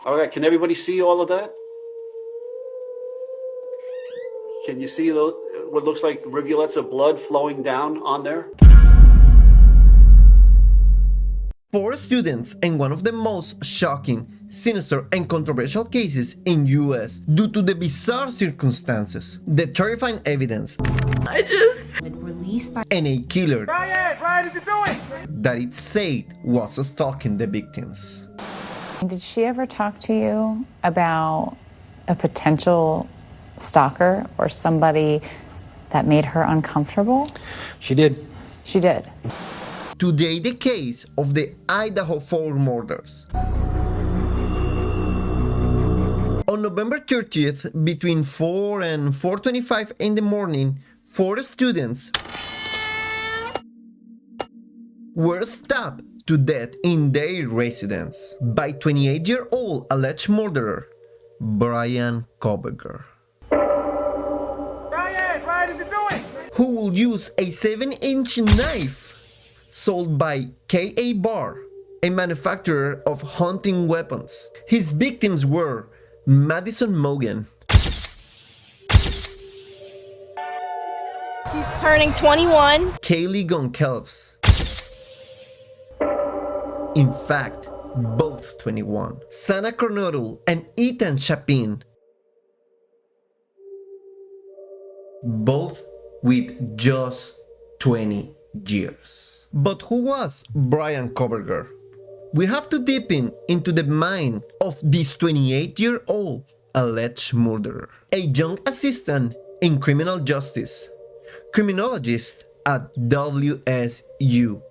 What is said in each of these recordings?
All right, can everybody see all of that? Can you see what looks like rivulets of blood flowing down on there? 4 students in one of the most shocking, sinister and controversial cases in US due to the bizarre circumstances, the terrifying evidence, and a killer Ryan, is it doing? that it said was stalking the victims. Did she ever talk to you about a potential stalker or somebody that made her uncomfortable? She did. She did. Today, the case of the Idaho fall murders. On November 30th, between 4 and 4:25 in the morning, 4 students were stabbed to death in their residence by 28-year-old alleged murderer Brian Koberger, Ryan, is it doing? who will use a 7-inch knife sold by K.A. Barr, a manufacturer of hunting weapons. His victims were Madison Mogen, She's turning 21. Kaylee Goncalves, in fact, both 21, Sana Kernodle and Ethan Chapin, both with just 20 years. But who was Brian Koberger? We have to dip into the mind of this 28-year-old alleged murderer, a young assistant in criminal justice, criminologist at WSU,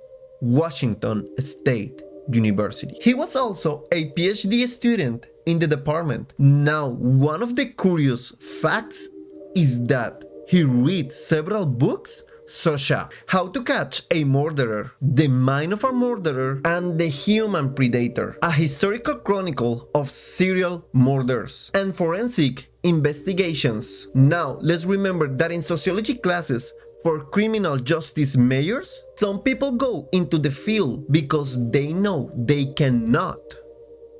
Washington State University. He was also a PhD student in the department. Now, one of the curious facts is that he read several books such as How to Catch a Murderer, The Mind of a Murderer, and The Human Predator, a historical chronicle of serial murders and forensic investigations. Now, let's remember that in sociology classes for criminal justice majors, some people go into the field because they know they cannot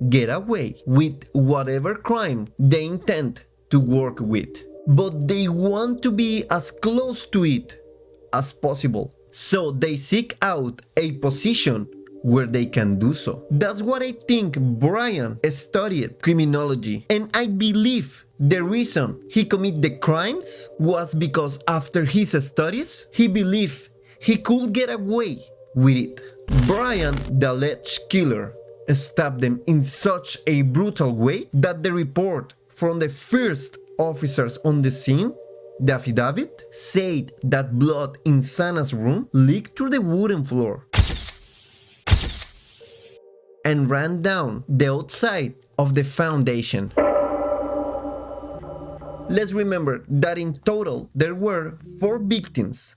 get away with whatever crime they intend to work with, but they want to be as close to it as possible, so they seek out a position where they can do so. That's what I think Brian studied criminology, and I believe the reason he committed the crimes was because after his studies, he believed he could get away with it. Brian, the alleged killer, stabbed them in such a brutal way that the report from the first officers on the scene, the affidavit, said that blood in Sana's room leaked through the wooden floor and ran down the outside of the foundation. Let's remember that in total there were 4 victims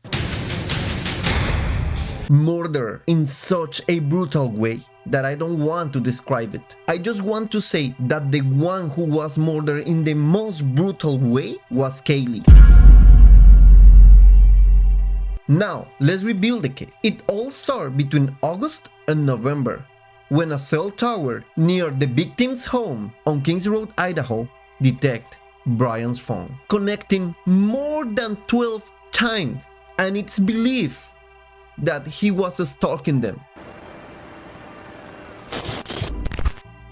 murdered in such a brutal way that I don't want to describe it. I just want to say that the one who was murdered in the most brutal way was Kaylee. Now, let's rebuild the case. It all started between August and November, when a cell tower near the victim's home on Kings Road, Idaho, detected Brian's phone, connecting more than 12 times, and it's believed that he was stalking them.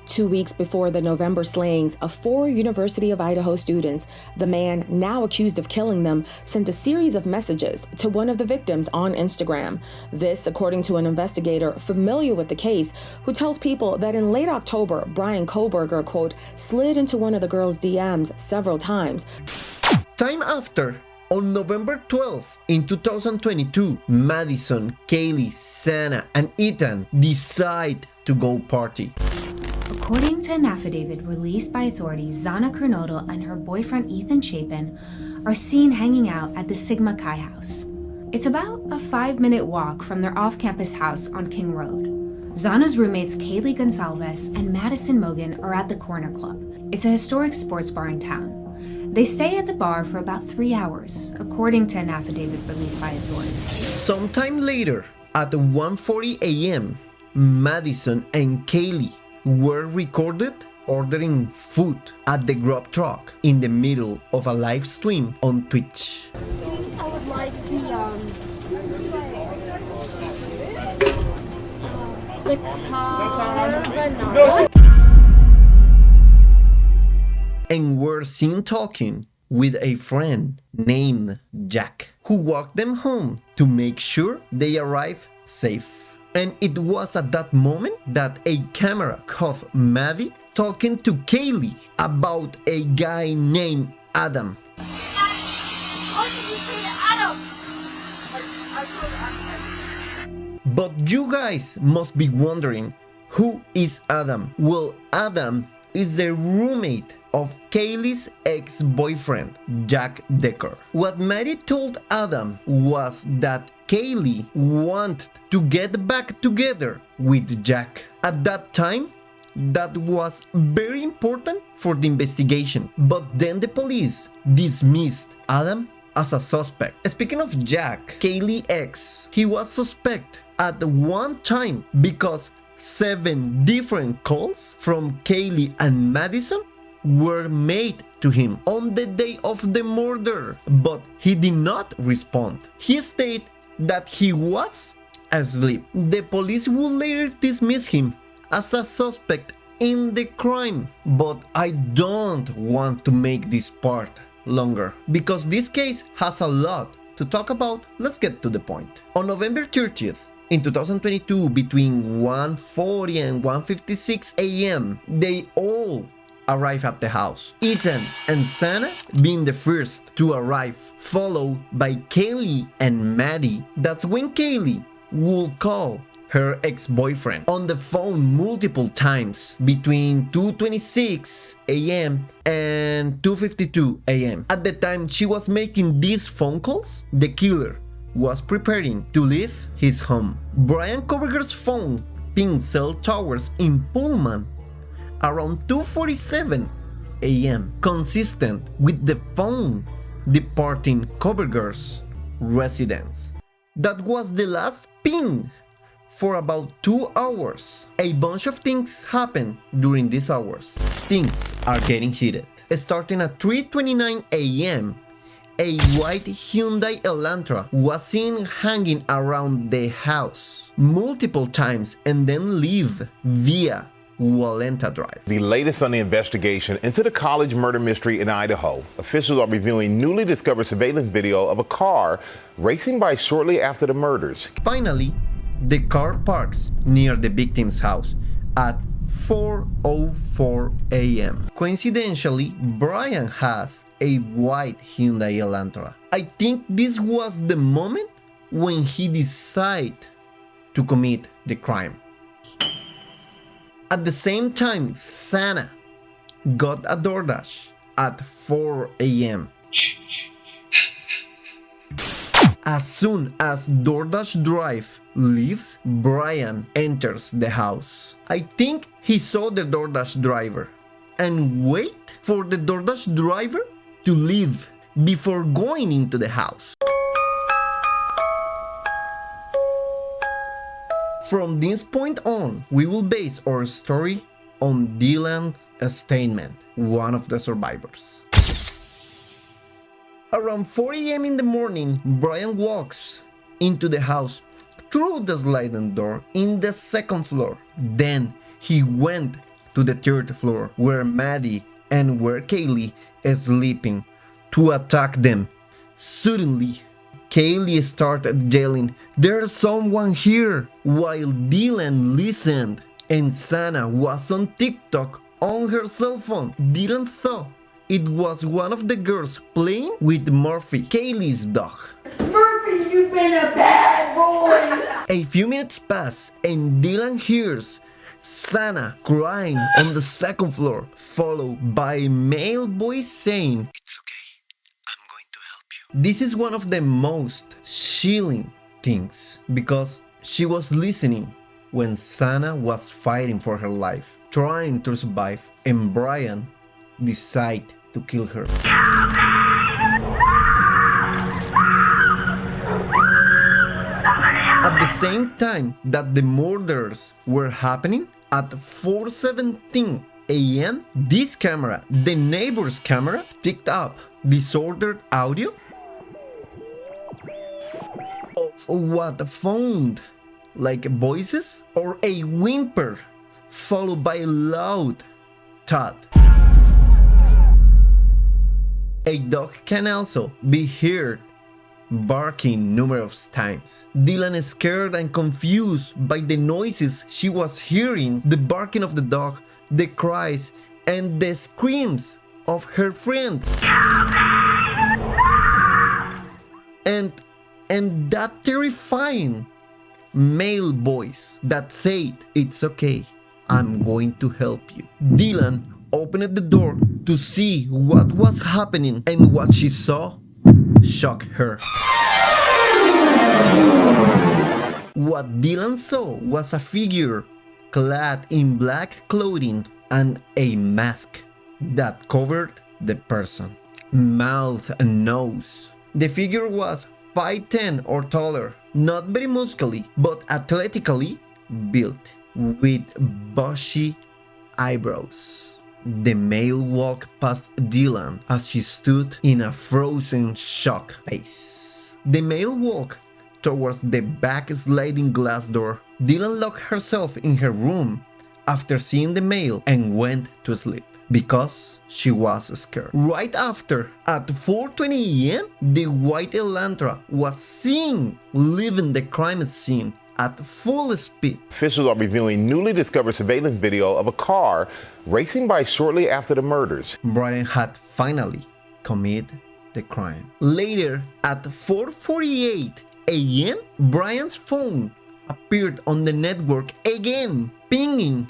2 weeks before the November slayings of 4 University of Idaho students, the man, now accused of killing them, sent a series of messages to one of the victims on Instagram. This, according to an investigator familiar with the case, who tells people that in late October, Brian Koberger, quote, slid into one of the girl's DMs several times. Time after, on November 12th in 2022, Madison, Kaylee, Sana, and Ethan decide to go party. According to an affidavit released by authorities, Sana Kernodle and her boyfriend Ethan Chapin are seen hanging out at the Sigma Chi house. It's about a 5-minute walk from their off-campus house on King Road. Zana's roommates Kaylee Goncalves and Madison Mogen are at the Corner Club. It's a historic sports bar in town. They stay at the bar for about 3 hours, according to an affidavit released by authorities. Sometime later, at 1:40 a.m., Madison and Kaylee were recorded ordering food at the grub truck in the middle of a live stream on Twitch. I would like the carbonara. And were seen talking with a friend named Jack, who walked them home to make sure they arrive safe. And it was at that moment that a camera caught Maddie talking to Kaylee about a guy named Adam. But you guys must be wondering, who is Adam? Well, Adam is the roommate of Kaylee's ex-boyfriend, Jack Decker. What Maddie told Adam was that Kaylee wanted to get back together with Jack. At that time, that was very important for the investigation. But then the police dismissed Adam as a suspect. Speaking of Jack, Kaylee's ex, he was suspect at one time because 7 different calls from Kaylee and Madison were made to him on the day of the murder, but he did not respond. He stated that he was asleep. The police would later dismiss him as a suspect in the crime, but I don't want to make this part longer because this case has a lot to talk about. Let's get to the point. On November 30th, in 2022, between 1:40 and 1:56 a.m., they all arrive at the house. Ethan and Sana being the first to arrive, followed by Kaylee and Maddie. That's when Kaylee will call her ex-boyfriend on the phone multiple times between 2:26 a.m. and 2:52 a.m. At the time she was making these phone calls, the killer was preparing to leave his home. Brian Koberger's phone pinged cell towers in Pullman around 2:47 a.m., consistent with the phone departing Koberger's residence. That was the last ping for about 2 hours. A bunch of things happened during these hours. Things are getting heated. Starting at 3:29 a.m., a white Hyundai Elantra was seen hanging around the house multiple times and then leave via Walenta Drive. The latest on the investigation into the college murder mystery in Idaho. Officials are reviewing newly discovered surveillance video of a car racing by shortly after the murders. Finally, the car parks near the victim's house at 4:04 a.m. Coincidentally, Brian has a white Hyundai Elantra. I think this was the moment when he decided to commit the crime. At the same time, Sana got a DoorDash at 4 a.m. As soon as DoorDash Drive leaves, Brian enters the house. I think he saw the DoorDash driver and wait for the DoorDash driver to leave before going into the house. From this point on, we will base our story on Dylan's statement, one of the survivors. Around 4 a.m. in the morning, Brian walks into the house through the sliding door in the second floor. Then he went to the third floor where Maddie and where Kaylee is sleeping to attack them. Suddenly, Kaylee started yelling, "There's someone here!" while Dylan listened, and Sana was on TikTok on her cell phone. Dylan thought it was one of the girls playing with Murphy, Kaylee's dog. Murphy, you've been a bad boy! A few minutes pass and Dylan hears Sana crying on the second floor, followed by a male voice saying, "It's okay, I'm going to help you." This is one of the most chilling things because she was listening when Sana was fighting for her life, trying to survive, and Brian decided to kill her. At the same time that the murders were happening, at 4:17 a.m., this camera, the neighbor's camera, picked up disordered audio of what found like voices or a whimper followed by a loud thud. A dog can also be heard barking numerous times. Dylan is scared and confused by the noises she was hearing, the barking of the dog, the cries, and the screams of her friends. And that terrifying male voice that said, "It's okay, I'm going to help you." Dylan opened the door to see what was happening, and what she saw shocked her. What Dylan saw was a figure clad in black clothing and a mask that covered the person, mouth and nose. The figure was 5'10" or taller, not very muscly, but athletically built, with bushy eyebrows. The male walked past Dylan as she stood in a frozen shock face. The male walked towards the back sliding glass door. Dylan locked herself in her room after seeing the male and went to sleep because she was scared. Right after, at 4:20 a.m., the white Elantra was seen leaving the crime scene at full speed. Officials are reviewing newly discovered surveillance video of a car racing by shortly after the murders. Brian had finally committed the crime. Later, at 4:48 a.m., Brian's phone appeared on the network again, pinging,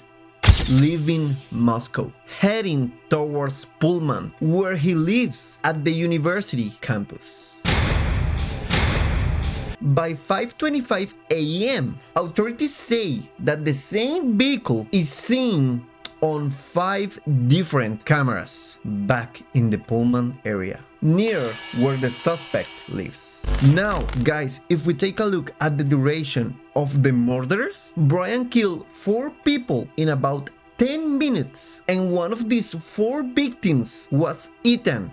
leaving Moscow, heading towards Pullman, where he lives at the university campus. By 5:25 a.m., authorities say that the same vehicle is seen on 5 different cameras back in the Pullman area, near where the suspect lives. Now, guys, if we take a look at the duration of the murders, Brian killed 4 people in about 10 minutes, and one of these 4 victims was Ethan.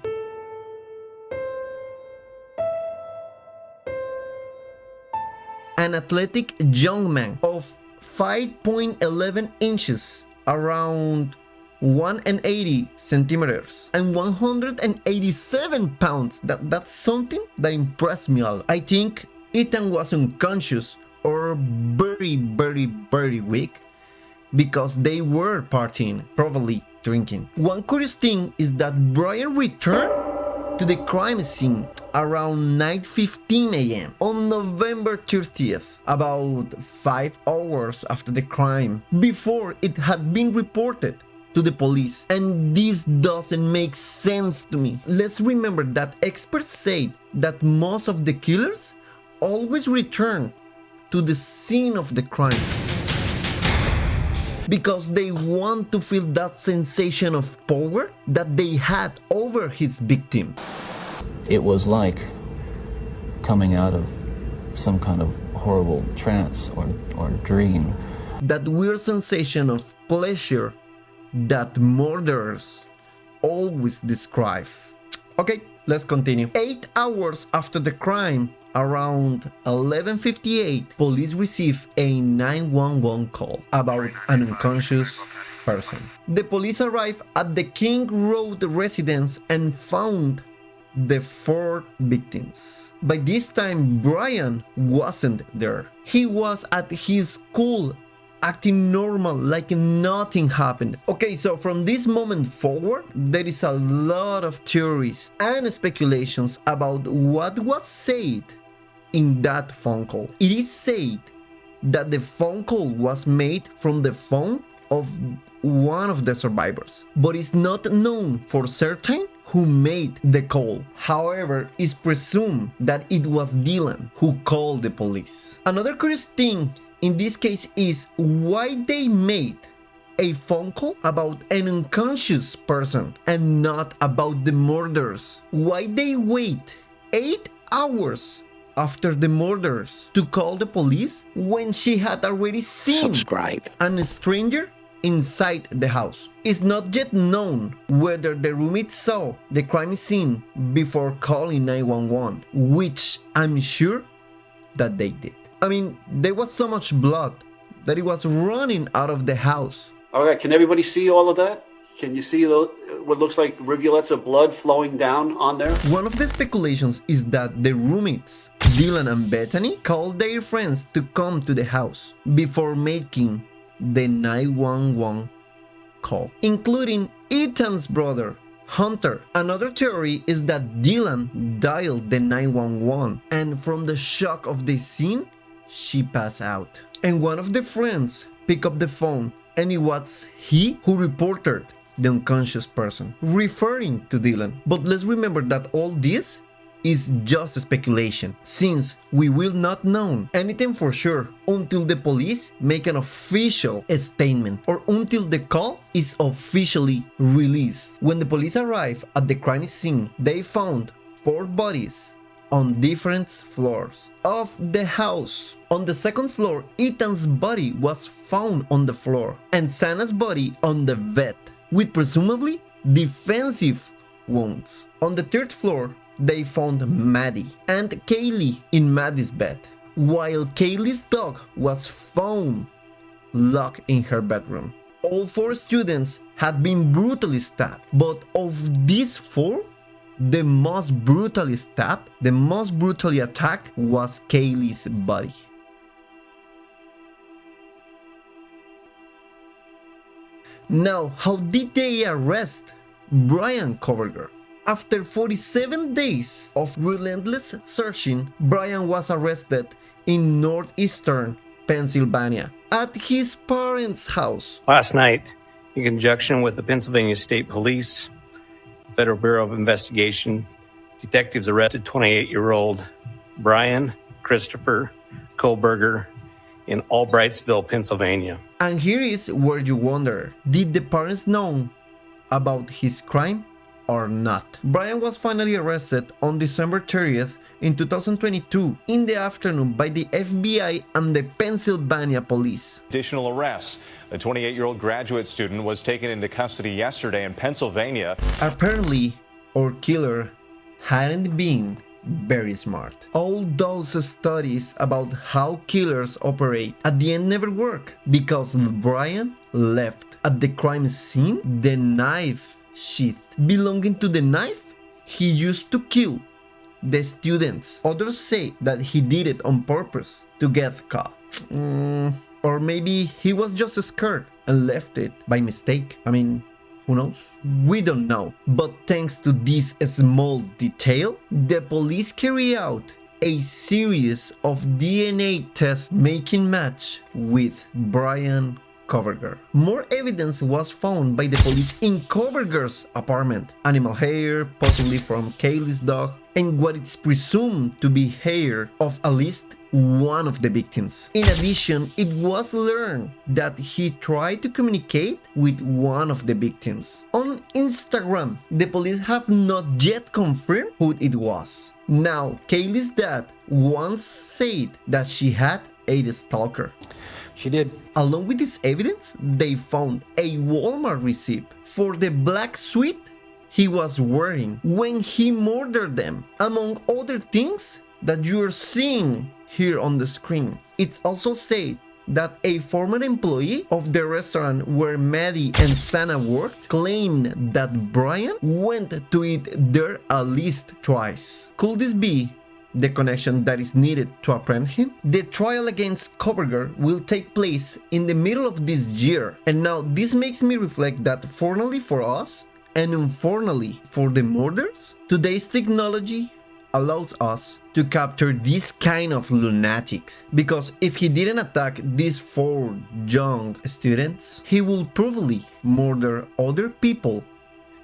An athletic young man of 5.11 inches, around 180 centimeters, and 187 pounds. That's something that impressed me a lot. I think Ethan was unconscious or very, very, very weak because they were partying, probably drinking. One curious thing is that Brian returned to the crime scene around 9:15 a.m. on November 30th, about 5 hours after the crime, before it had been reported to the police. And this doesn't make sense to me. Let's remember that experts say that most of the killers always return to the scene of the crime because they want to feel that sensation of power that they had over his victim. It was like coming out of some kind of horrible trance or dream. That weird sensation of pleasure that murderers always describe. Okay, let's continue. 8 hours after the crime, around 11:58, police received a 911 call about an unconscious person. The police arrived at the King Road residence and found the 4 victims. By this time, Brian wasn't there. He was at his school acting normal, like nothing happened. Okay, so from this moment forward, there is a lot of theories and speculations about what was said in that phone call. It is said that the phone call was made from the phone of one of the survivors, but it's not known for certain who made the call. However, it's presumed that it was Dylan who called the police. Another curious thing in this case is why they made a phone call about an unconscious person and not about the murders. Why they wait 8 hours after the murders to call the police when she had already seen Subscribe. a stranger inside the house. It's not yet known whether the roommates saw the crime scene before calling 911, which I'm sure that they did. I mean, there was so much blood that it was running out of the house. All right, can everybody see all of that? Can you see what looks like rivulets of blood flowing down on there? One of the speculations is that the roommates, Dylan and Bethany, called their friends to come to the house before making the 911 call, including Ethan's brother, Hunter. Another theory is that Dylan dialed the 911 and from the shock of the scene, she passed out. And one of the friends picked up the phone and it was he who reported the unconscious person, referring to Dylan. But let's remember that all this is just speculation, since we will not know anything for sure until the police make an official statement or until the call is officially released. When the police arrived at the crime scene, they found 4 bodies on different floors of the house. On the second floor, Ethan's body was found on the floor and Sanna's body on the bed with presumably defensive wounds. On the third floor, they found Maddie and Kaylee in Maddie's bed, while Kaylee's dog was found locked in her bedroom. All 4 students had been brutally stabbed, but of these 4, the most brutally stabbed, the most brutally attacked was Kaylee's body. Now, how did they arrest Brian Koberger? After 47 days of relentless searching, Brian was arrested in northeastern Pennsylvania at his parents' house. Last night, in conjunction with the Pennsylvania State Police, Federal Bureau of Investigation, detectives arrested 28-year-old Brian Christopher Koberger in Albrightsville, Pennsylvania. And here is where you wonder, did the parents know about his crime or not? Brian was finally arrested on December 30th in 2022 in the afternoon by the FBI and the Pennsylvania police. Additional arrests. The 28-year-old graduate student was taken into custody yesterday in Pennsylvania. Apparently, our killer hadn't been very smart. All those studies about how killers operate at the end never work because Brian left at the crime scene the knife sheath belonging to the knife he used to kill the students. Others say that he did it on purpose to get caught. Or maybe he was just scared and left it by mistake. I mean, who knows? We don't know. But thanks to this small detail, the police carry out a series of DNA tests making match with Brian Koberger. More evidence was found by the police in Koberger's apartment. Animal hair, possibly from Kaylee's dog, and what is presumed to be hair of at least one of the victims. In addition, it was learned that he tried to communicate with one of the victims. On Instagram, the police have not yet confirmed who it was. Now, Kaylee's dad once said that she had a stalker. She did. Along with this evidence, they found a Walmart receipt for the black suit he was wearing when he murdered them, among other things that you're seeing here on the screen. It's also said that a former employee of the restaurant where Maddie and Sanna worked claimed that Brian went to eat there at least twice. Could this be the connection that is needed to apprehend him? The trial against Koberger will take place in the middle of this year, and now this makes me reflect that fortunately for us and unfortunately for the murders, today's technology allows us to capture this kind of lunatic, because if he didn't attack these 4 young students, he will probably murder other people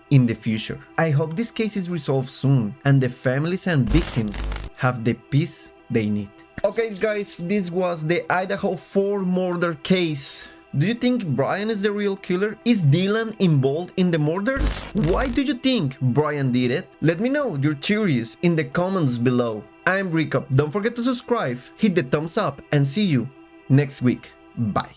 in the future. I hope this case is resolved soon and the families and victims have the peace they need. Okay guys, this was the Idaho 4 murder case. Do you think Brian is the real killer? Is Dylan involved in the murders? Why do you think Brian did it? Let me know your theories in the comments below. I'm Ricopt. Don't forget to subscribe, hit the thumbs up, and see you next week. Bye.